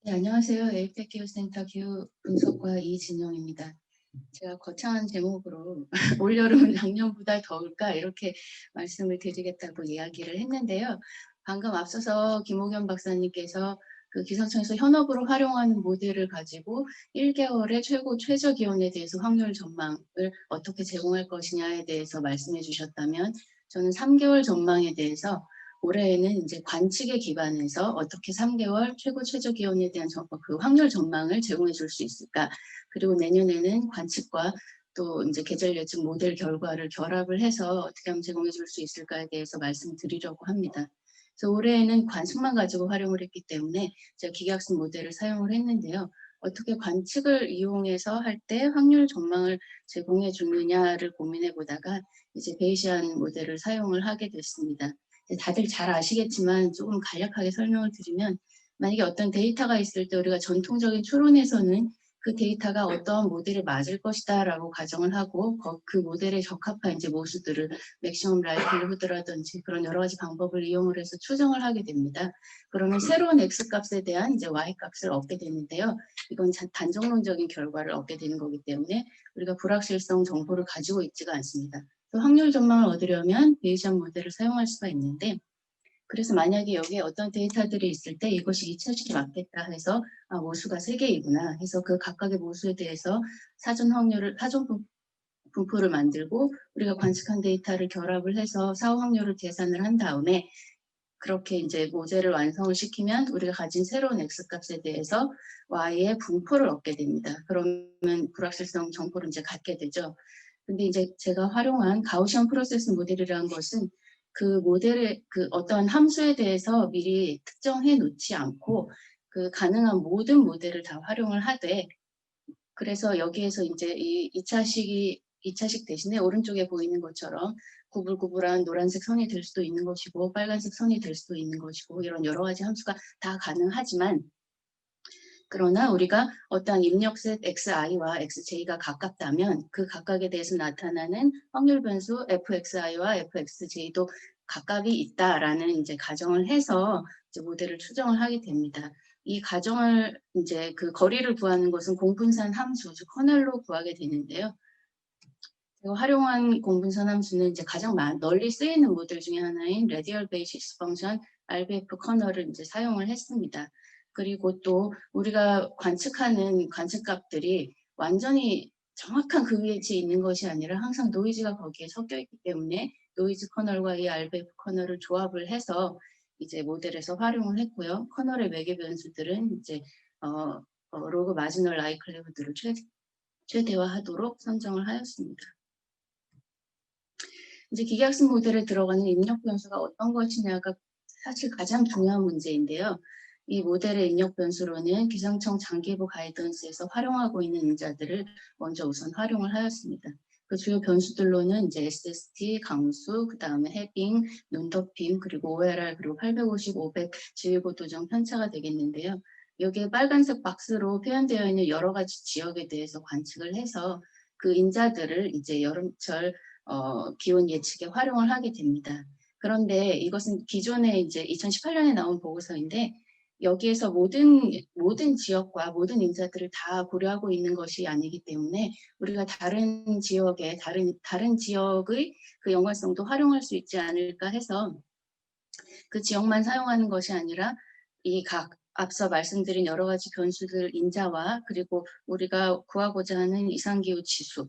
네, 안녕하세요. 에이펙 기후센터 기후 분석과 이진영입니다. 제가 거창한 제목으로 올여름은 작년보다 더울까 이렇게 말씀을 드리겠다고 이야기를 했는데요. 방금 앞서서 김옥연 박사님께서 그 기상청에서 현업으로 활용하는 모델을 가지고 1개월의 최고 최저 기온에 대해서 확률 전망을 어떻게 제공할 것이냐에 대해서 말씀해 주셨다면, 저는 3개월 전망에 대해서 올해에는 이제 관측에 기반해서 어떻게 3개월 최고 최저 기온에 대한 그 확률 전망을 제공해 줄 수 있을까, 그리고 내년에는 관측과 또 이제 계절 예측 모델 결과를 결합을 해서 어떻게 하면 제공해 줄 수 있을까에 대해서 말씀드리려고 합니다. 그래서 올해에는 관측만 가지고 활용을 했기 때문에 제가 기계학습 모델을 사용을 했는데요. 어떻게 관측을 이용해서 할 때 확률 전망을 제공해 주느냐를 고민해 보다가 이제 베이시안 모델을 사용을 하게 됐습니다. 다들 잘 아시겠지만 조금 간략하게 설명을 드리면, 만약에 어떤 데이터가 있을 때 우리가 전통적인 추론에서는 그 데이터가 어떠한 모델에 맞을 것이다 라고 가정을 하고 그 모델에 적합한 이제 모수들을 맥시멈 라이클리후드라든지 그런 여러 가지 방법을 이용을 해서 추정을 하게 됩니다. 그러면 새로운 X값에 대한 이제 Y값을 얻게 되는데요. 이건 단정론적인 결과를 얻게 되는 거기 때문에 우리가 불확실성 정보를 가지고 있지가 않습니다. 또 확률 전망을 얻으려면 베이시안 모델을 사용할 수가 있는데, 그래서 만약에 여기에 어떤 데이터들이 있을 때 이것이 2차식이 맞겠다 해서 모수가 3개이구나 해서 그 각각의 모수에 대해서 사전 분포를 만들고 우리가 관측한 데이터를 결합을 해서 사후 확률을 계산을 한 다음에 그렇게 이제 모델을 완성을 시키면 우리가 가진 새로운 X값에 대해서 Y의 분포를 얻게 됩니다. 그러면 불확실성 정보를 이제 갖게 되죠. 근데 이제 제가 활용한 가우시안 프로세스 모델이라는 것은 그 모델의 그 어떤 함수에 대해서 미리 특정해 놓지 않고 그 가능한 모든 모델을 다 활용을 하되, 그래서 여기에서 이제 이 2차식 대신에 오른쪽에 보이는 것처럼 구불구불한 노란색 선이 될 수도 있는 것이고 빨간색 선이 될 수도 있는 것이고 이런 여러 가지 함수가 다 가능하지만, 그러나 우리가 어떠한 입력셋 xi와 xj가 가깝다면 그 각각에 대해서 나타나는 확률 변수 fxi와 fxj도 각각이 있다라는 이제 가정을 해서 이제 모델을 추정을 하게 됩니다. 이 가정을 이제 그 거리를 구하는 것은 공분산 함수, 즉 커널로 구하게 되는데요. 제가 활용한 공분산 함수는 이제 가장 널리 쓰이는 모델 중에 하나인 레디얼 베이시스 펑션 RBF 커널을 이제 사용을 했습니다. 그리고 또 우리가 관측하는 관측값들이 완전히 정확한 그 위치에 있는 것이 아니라 항상 노이즈가 거기에 섞여 있기 때문에 노이즈 커널과 이 RBF 커널을 조합을 해서 이제 모델에서 활용을 했고요. 커널의 매개 변수들은 이제 로그 마지널 라이클리후드를 최대화하도록 선정을 하였습니다. 이제 기계학습 모델에 들어가는 입력 변수가 어떤 것이냐가 사실 가장 중요한 문제인데요. 이 모델의 입력 변수로는 기상청 장기부 가이던스에서 활용하고 있는 인자들을 먼저 우선 활용을 하였습니다. 그 주요 변수들로는 이제 SST, 강수, 그 다음에 해빙, 눈덮임, 그리고 OLR, 그리고 850, 500 지휘고 도정 편차가 되겠는데요. 여기에 빨간색 박스로 표현되어 있는 여러 가지 지역에 대해서 관측을 해서 그 인자들을 이제 여름철 기온 예측에 활용을 하게 됩니다. 그런데 이것은 기존에 이제 2018년에 나온 보고서인데, 여기에서 모든 지역과 모든 인자들을 다 고려하고 있는 것이 아니기 때문에 우리가 다른 지역의 다른 지역의 그 연관성도 활용할 수 있지 않을까 해서 그 지역만 사용하는 것이 아니라 이 각 앞서 말씀드린 여러 가지 변수들 인자와 그리고 우리가 구하고자 하는 이상기후 지수,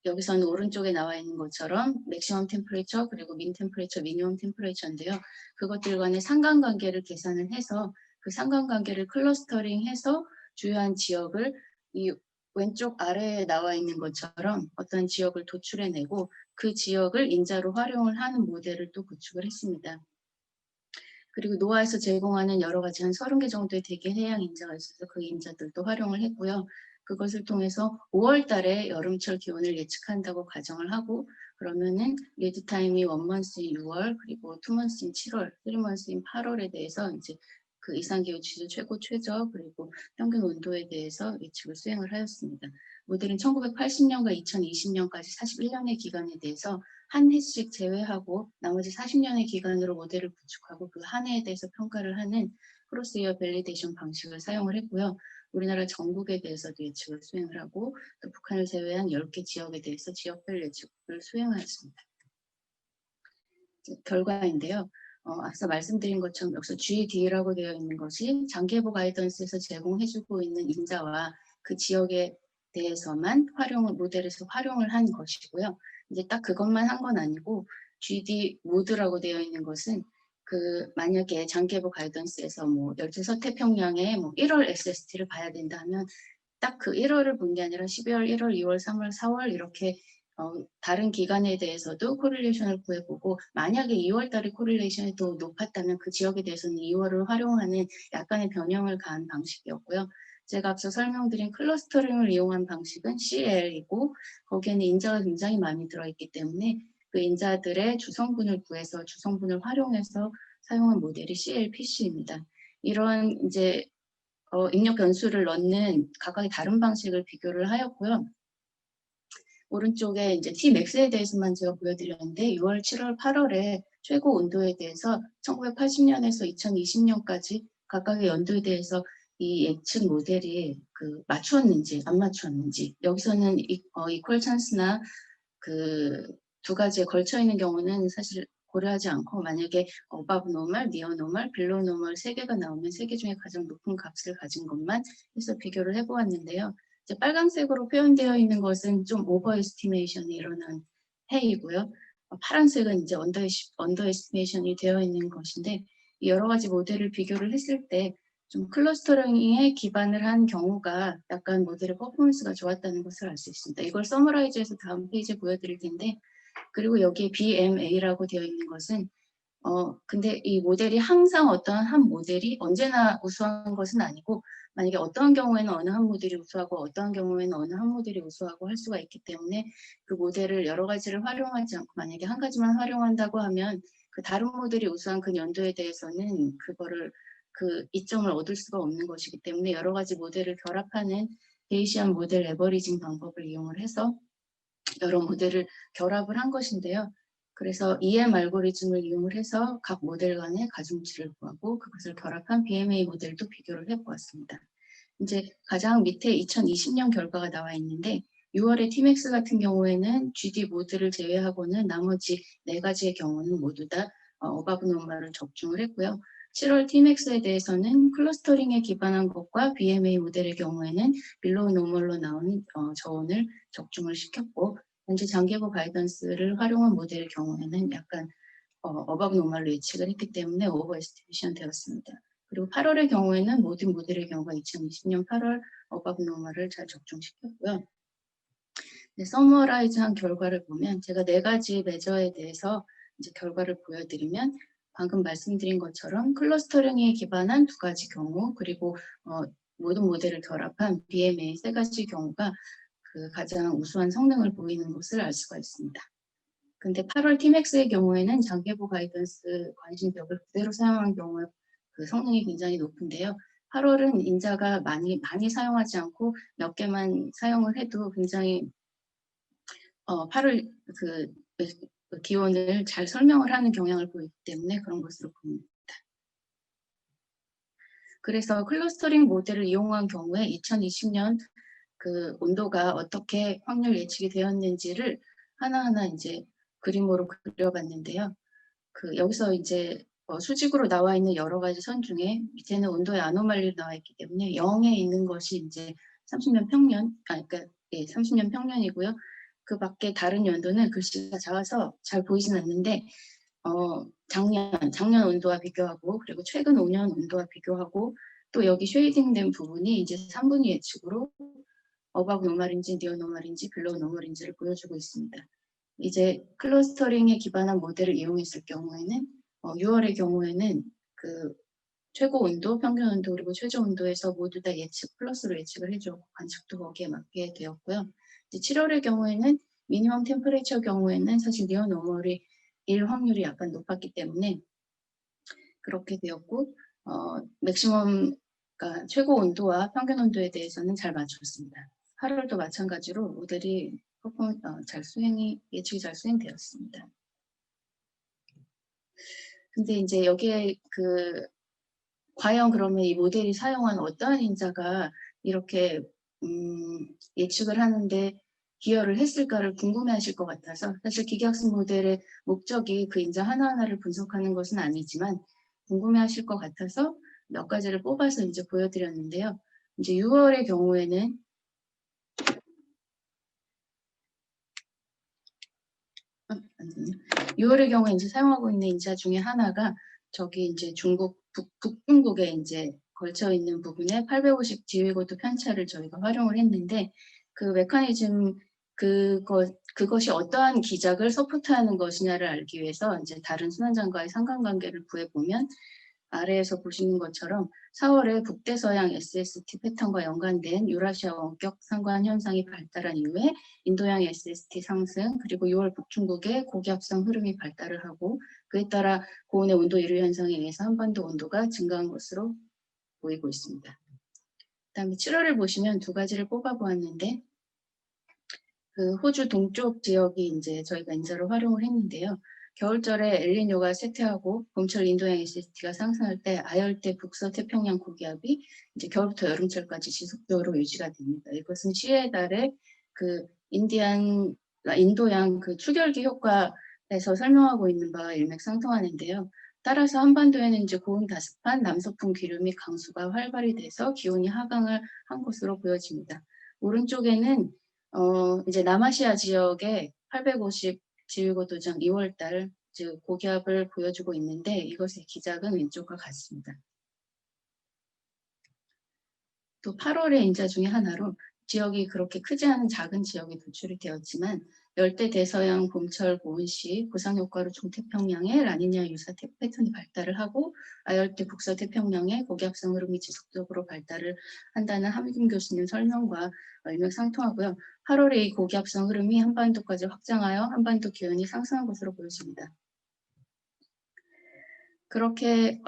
여기서는 오른쪽에 나와 있는 것처럼 맥시멈 템퍼레이처 그리고 민 템퍼레이처, 미니멈 템퍼레이처인데요. 그것들 간의 상관관계를 계산을 해서 그 상관관계를 클러스터링해서 주요한 지역을 이 왼쪽 아래에 나와 있는 것처럼 어떤 지역을 도출해내고 그 지역을 인자로 활용을 하는 모델을 또 구축을 했습니다. 그리고 노아에서 제공하는 여러 가지 한 30개 정도의 대기 해양 인자가 있어서 그 인자들도 활용을 했고요. 그것을 통해서 5월 달에 여름철 기온을 예측한다고 가정을 하고, 그러면은 리드 타임이 1month인 6월, 그리고 2month인 7월, 3month인 8월에 대해서 이제 그 이상기후 지수 최고 최저 그리고 평균 온도에 대해서 예측을 수행을 하였습니다. 모델은 1980년과 2020년까지 41년의 기간에 대해서 한 해씩 제외하고 나머지 40년의 기간으로 모델을 구축하고 그 한 해에 대해서 평가를 하는 크로스 이어 밸리데이션 방식을 사용을 했고요. 우리나라 전국에 대해서도 예측을 수행을 하고 또 북한을 제외한 10개 지역에 대해서 지역별 예측을 수행하였습니다. 결과인데요. 앞서 말씀드린 것처럼 여기서 GD라고 되어 있는 것이 장기예보 가이던스에서 제공해주고 있는 인자와 그 지역에 대해서만 모델에서 활용을 한 것이고요. 이제 딱 그것만 한 건 아니고 GD 모드라고 되어 있는 것은 만약에 장기예보 가이던스에서 열대 서태평양에 1월 SST를 봐야 된다 하면 딱 그 1월을 본 게 아니라 12월, 1월, 2월, 3월, 4월 이렇게 다른 기간에 대해서도 코릴레이션을 구해보고 만약에 2월 달에 코릴레이션이 더 높았다면 그 지역에 대해서는 2월을 활용하는 약간의 변형을 가한 방식이었고요. 제가 앞서 설명드린 클러스터링을 이용한 방식은 CL이고 거기에는 인자가 굉장히 많이 들어있기 때문에 그 인자들의 주성분을 구해서 주성분을 활용해서 사용한 모델이 CLPC입니다. 이런 이제 입력 변수를 넣는 각각의 다른 방식을 비교를 하였고요. 오른쪽에 이제 Tmax에 대해서만 제가 보여드렸는데 6월, 7월, 8월에 최고 온도에 대해서 1980년에서 2020년까지 각각의 연도에 대해서 이 예측 모델이 맞추었는지 안 맞추었는지 여기서는 이퀄 찬스나 두 가지에 걸쳐 있는 경우는 사실 고려하지 않고 만약에 어바브 노멀, 니어 노멀, 빌로 노멀 3개가 나오면 3개 중에 가장 높은 값을 가진 것만 해서 비교를 해보았는데요. 이제 빨간색으로 표현되어 있는 것은 좀 오버 에스티메이션이 일어난 해이고요. 파란색은 이제 언더 에스티메이션이 되어 있는 것인데 여러 가지 모델을 비교를 했을 때 좀 클러스터링에 기반을 한 경우가 약간 모델의 퍼포먼스가 좋았다는 것을 알 수 있습니다. 이걸 서머라이즈해서 다음 페이지에 보여드릴 텐데 그리고 여기에 BMA라고 되어 있는 것은 근데 이 모델이 항상 어떠한 한 모델이 언제나 우수한 것은 아니고 만약에 어떠한 경우에는 어느 한 모델이 우수하고 어떠한 경우에는 어느 한 모델이 우수하고 할 수가 있기 때문에 그 모델을 여러 가지를 활용하지 않고 만약에 한 가지만 활용한다고 하면 그 다른 모델이 우수한 그 연도에 대해서는 그 이점을 얻을 수가 없는 것이기 때문에 여러 가지 모델을 결합하는 베이시안 모델 에버리징 방법을 이용을 해서 여러 모델을 결합을 한 것인데요. 그래서 EM 알고리즘을 이용을 해서 각 모델 간의 가중치를 구하고 그것을 결합한 BMA 모델도 비교를 해보았습니다. 이제 가장 밑에 2020년 결과가 나와 있는데 6월의 Tmax 같은 경우에는 GD 모드를 제외하고는 나머지 4가지의 경우는 모두 다 어바브 노멀을 적중을 했고요. 7월 Tmax에 대해서는 클러스터링에 기반한 것과 BMA 모델의 경우에는 빌로우 노멀로 나온 저온을 적중을 시켰고 현재 장기예보 가이던스를 활용한 모델의 경우에는 약간 어바브 노멀로 예측을 했기 때문에 오버 에스티메이션 되었습니다. 그리고 8월의 경우에는 모든 모델의 경우가 2020년 8월 어바브 노멀을 잘 적중시켰고요. 서머라이즈한 결과를 보면 제가 4가지 매저에 대해서 이제 결과를 보여드리면 방금 말씀드린 것처럼 클러스터링에 기반한 2가지 경우 그리고 모든 모델을 결합한 BMA 3가지 경우가 가장 우수한 성능을 보이는 것을 알 수가 있습니다. 근데 8월 Tmax의 경우에는 장기예보 가이던스 관심벽을 그대로 사용한 경우에 그 성능이 굉장히 높은데요. 8월은 인자가 많이 사용하지 않고 몇 개만 사용을 해도 굉장히 8월 기온을 잘 설명을 하는 경향을 보이기 때문에 그런 것으로 보입니다. 그래서 클러스터링 모델을 이용한 경우에 2020년 그 온도가 어떻게 확률 예측이 되었는지를 하나하나 이제 그림으로 그려봤는데요. 여기서 이제 수직으로 나와 있는 여러 가지 선 중에 밑에는 온도의 아노말리로 나와 있기 때문에 0에 있는 것이 이제 30년 평년, 그러니까 30년 평년이고요. 그 밖에 다른 연도는 글씨가 작아서 잘 보이진 않는데 작년 온도와 비교하고 그리고 최근 5년 온도와 비교하고 또 여기 쉐이딩된 부분이 이제 3분위 예측으로 어바브 노멀인지 니어 노멀인지 빌로우 노멀인지를 보여주고 있습니다. 이제 클러스터링에 기반한 모델을 이용했을 경우에는 6월의 경우에는 최고 온도, 평균 온도 그리고 최저 온도에서 모두 다 예측 플러스로 예측을 해주고 관측도 거기에 맞게 되었고요. 이제 7월의 경우에는 미니멈 템퍼레이처 경우에는 사실 니어 노멀이 일 확률이 약간 높았기 때문에 그렇게 되었고 맥시멈 그러니까 최고 온도와 평균 온도에 대해서는 잘 맞췄습니다. 8월도 마찬가지로 모델이 예측이 잘 수행되었습니다. 근데 이제 여기에 과연 그러면 이 모델이 사용한 어떠한 인자가 이렇게 예측을 하는데 기여를 했을까를 궁금해하실 것 같아서, 사실 기계학습 모델의 목적이 그 인자 하나하나를 분석하는 것은 아니지만 궁금해하실 것 같아서 몇 가지를 뽑아서 이제 보여드렸는데요. 이제 6월의 경우에는 6월의 경우에 이제 사용하고 있는 인자 중에 하나가 저기 이제 중국 북중국에 이제 걸쳐 있는 부분에 850 지휘고도 편차를 저희가 활용을 했는데, 그 메커니즘 그것이 어떠한 기작을 서포트하는 것이냐를 알기 위해서 이제 다른 순환장과의 상관관계를 구해보면, 아래에서 보시는 것처럼 4월에 북대서양 SST 패턴과 연관된 유라시아 원격 상관 현상이 발달한 이후에 인도양 SST 상승, 그리고 6월 북중국의 고기압성 흐름이 발달을 하고, 그에 따라 고온의 온도 이류 현상에 의해서 한반도 온도가 증가한 것으로 보이고 있습니다. 그다음에 7월을 보시면 두 가지를 뽑아보았는데, 그 호주 동쪽 지역이 이제 저희가 인자로 활용을 했는데요. 겨울철에 엘니뇨가 쇠퇴하고 봄철 인도양 SST가 상승할 때 아열대 북서태평양 고기압이 이제 겨울부터 여름철까지 지속적으로 유지가 됩니다. 이것은 시에 달에 그 인도양 그 추결기 효과에서 설명하고 있는 바와 일맥상통하는데요. 따라서 한반도에는 이제 고온 다습한 남서풍 기류및 강수가 활발히 돼서 기온이 하강을 한 것으로 보여집니다. 오른쪽에는 이제 남아시아 지역의 850 지휘고 도정 2월달 즉 고기압을 보여주고 있는데, 이것의 기작은 왼쪽과 같습니다. 또 8월의 인자 중에 하나로 지역이 그렇게 크지 않은 작은 지역이 도출이 되었지만, 열대 대서양 봄철 고온 시 부상 효과로 중태평양의 라니냐 유사 패턴이 발달을 하고 아열대 북서태평양의 고기압성 흐름이 지속적으로 발달을 한다는 함김 교수님 설명과 일맥상통하고요. 8월에 이 고기압성 흐름이 한반도까지 확장하여 한반도 기온이 상승한 것으로 보여집니다. 그렇게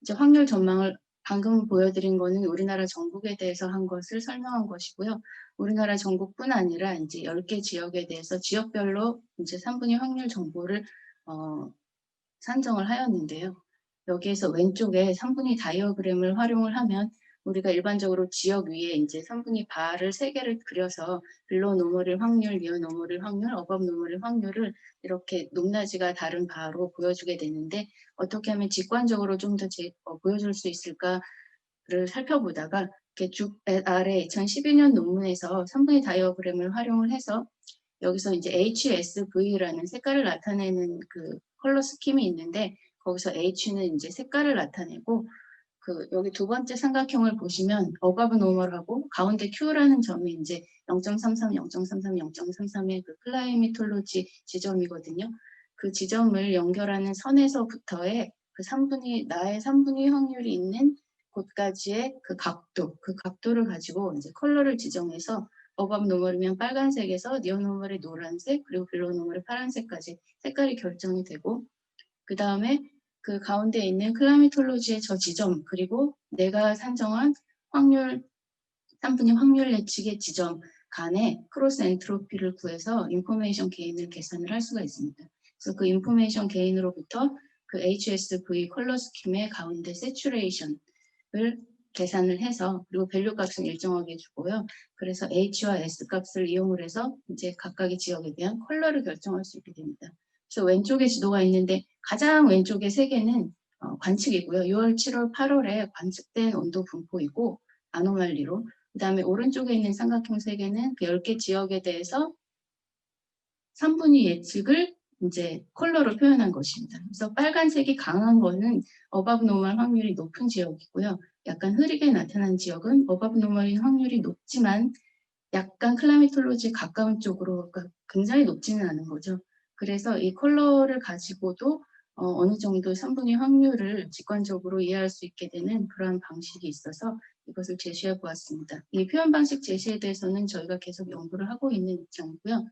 이제 확률 전망을 방금 보여드린 거는 우리나라 전국에 대해서 한 것을 설명한 것이고요. 우리나라 전국뿐 아니라 이제 10개 지역에 대해서 지역별로 이제 3분위 확률 정보를 산정을 하였는데요. 여기에서 왼쪽에 3분위 다이어그램을 활용을 하면 우리가 일반적으로 지역 위에 이제 3분위 바를 3개를 그려서 빌로 노멀일 확률, 니어 노멀일 확률, 어법 노멀일 확률을 이렇게 높낮이가 다른 바로 보여주게 되는데, 어떻게 하면 직관적으로 좀 더 보여줄 수 있을까를 살펴보다가 이렇게 쭉 아래 2012년 논문에서 3분위 다이어그램을 활용을 해서 여기서 이제 HSV라는 색깔을 나타내는 그 컬러 스킴이 있는데, 거기서 H는 이제 색깔을 나타내고, 그 여기 두 번째 삼각형을 보시면 어바브 노멀하고 가운데 Q라는 점이 이제 0.33, 0.33, 0.33의 그 클라이미톨로지 지점이거든요. 그 지점을 연결하는 선에서부터의 그 나의 3분의 확률이 있는 곳까지의 그 각도를 가지고 이제 컬러를 지정해서 어바브 노멀이면 빨간색에서 니어 노멀의 노란색, 그리고 빌로 노멀의 파란색까지 색깔이 결정이 되고, 그 다음에 그 가운데 있는 클라미톨로지의 저 지점, 그리고 내가 산정한 확률, 3분의 확률 예측의 지점 간의 크로스 엔트로피를 구해서 인포메이션 게인을 계산을 할 수가 있습니다. 그래서 그 인포메이션 게인으로부터 그 HSV 컬러 스킴의 가운데 세츄레이션을 계산을 해서, 그리고 밸류 값은 일정하게 주고요. 그래서 H와 S 값을 이용을 해서 이제 각각의 지역에 대한 컬러를 결정할 수 있게 됩니다. 그래서 왼쪽에 지도가 있는데 가장 왼쪽의 세 개는 관측이고요. 6월, 7월, 8월에 관측된 온도 분포이고 아노말리로, 그 다음에 오른쪽에 있는 삼각형 세 개는 그 10개 지역에 대해서 3분위 예측을 이제 컬러로 표현한 것입니다. 그래서 빨간색이 강한 거는 어바브 노멀 확률이 높은 지역이고요. 약간 흐리게 나타난 지역은 어바브 노멀인 확률이 높지만 약간 클라미톨로지에 가까운 쪽으로, 그러니까 굉장히 높지는 않은 거죠. 그래서 이 컬러를 가지고도 어느 정도 3분위 확률을 직관적으로 이해할 수 있게 되는 그러한 방식이 있어서 이것을 제시해 보았습니다. 이 표현 방식 제시에 대해서는 저희가 계속 연구를 하고 있는 입장이고요.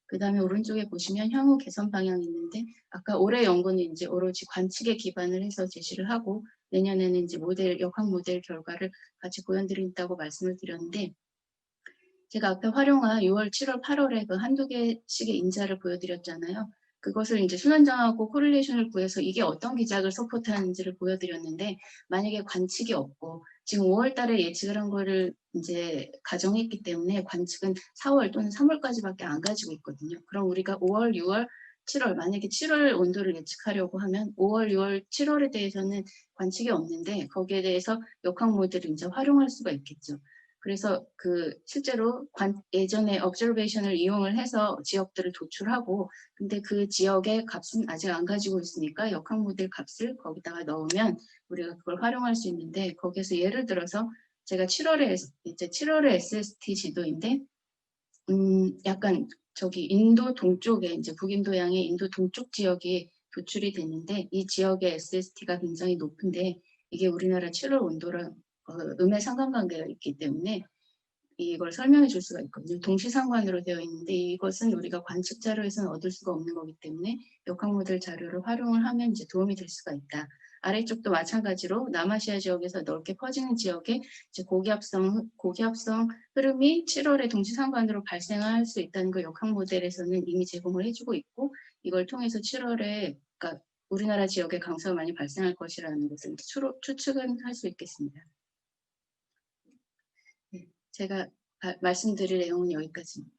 그 다음에 오른쪽에 보시면 향후 개선 방향이 있는데, 아까 올해 연구는 이제 오로지 관측에 기반을 해서 제시를 하고 내년에는 이제 역학 모델 결과를 같이 보여드린다고 말씀을 드렸는데, 제가 앞에 활용한 6월, 7월, 8월에 그 한두 개씩의 인자를 보여드렸잖아요. 그것을 이제 순환정하고 코릴레이션을 구해서 이게 어떤 기작을 서포트하는지를 보여드렸는데, 만약에 관측이 없고 지금 5월 달에 예측을 한 거를 이제 가정했기 때문에 관측은 4월 또는 3월까지밖에 안 가지고 있거든요. 그럼 우리가 5월, 6월, 7월, 만약에 7월 온도를 예측하려고 하면 5월, 6월, 7월에 대해서는 관측이 없는데 거기에 대해서 역학 모델을 이제 활용할 수가 있겠죠. 그래서 실제로 예전에 observation을 이용을 해서 지역들을 도출하고, 근데 그 지역의 값은 아직 안 가지고 있으니까 역학 모델 값을 거기다가 넣으면 우리가 그걸 활용할 수 있는데, 거기에서 예를 들어서 제가 7월에 SST 지도인데, 약간 저기 인도 동쪽에 이제 북인도양의 인도 동쪽 지역이 도출이 됐는데, 이 지역의 SST가 굉장히 높은데 이게 우리나라 7월 온도랑 음의 상관관계가 있기 때문에 이걸 설명해 줄 수가 있거든요. 동시상관으로 되어 있는데 이것은 우리가 관측 자료에서는 얻을 수가 없는 거기 때문에 역학 모델 자료를 활용을 하면 이제 도움이 될 수가 있다. 아래쪽도 마찬가지로 남아시아 지역에서 넓게 퍼지는 지역에 이제 고기압성 흐름이 7월에 동시상관으로 발생할 수 있다는 걸 역학 모델에서는 이미 제공을 해주고 있고, 이걸 통해서 7월에 그러니까 우리나라 지역에 강수가 많이 발생할 것이라는 것을 추측은 할 수 있겠습니다. 네, 제가 말씀드릴 내용은 여기까지입니다.